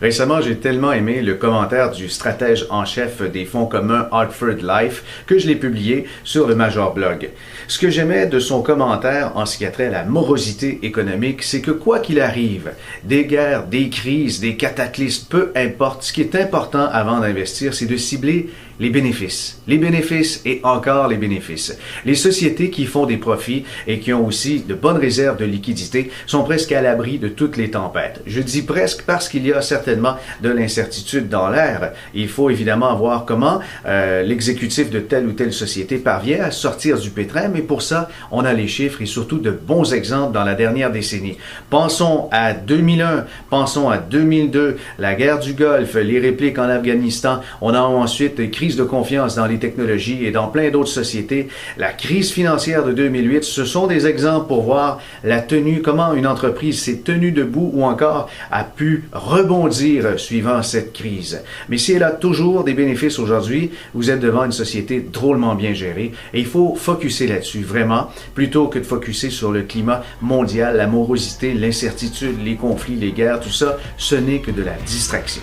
Récemment, j'ai tellement aimé le commentaire du stratège en chef des fonds communs Hartford Life que je l'ai publié sur le Major Blog. Ce que j'aimais de son commentaire en ce qui a trait à la morosité économique, c'est que quoi qu'il arrive, des guerres, des crises, des cataclysmes, peu importe, ce qui est important avant d'investir, c'est de cibler les bénéfices. Les bénéfices et encore les bénéfices. Les sociétés qui font des profits et qui ont aussi de bonnes réserves de liquidité sont presque à l'abri de toutes les tempêtes. Je dis presque parce qu'il y a certainement de l'incertitude dans l'air. Il faut évidemment voir comment l'exécutif de telle ou telle société parvient à sortir du pétrin, mais pour ça, on a les chiffres et surtout de bons exemples dans la dernière décennie. Pensons à 2001, pensons à 2002, la guerre du Golfe, les répliques en Afghanistan. On a ensuite une crise de confiance dans les technologies et dans plein d'autres sociétés. La crise financière de 2008, ce sont des exemples pour voir la tenue, comment une entreprise s'est tenue debout ou encore a pu rebondir suivant cette crise. Mais si elle a toujours des bénéfices aujourd'hui, vous êtes devant une société drôlement bien gérée et il faut focusser là-dessus vraiment, plutôt que de focusser sur le climat mondial, la morosité, l'incertitude, les conflits, les guerres, tout ça, ce n'est que de la distraction.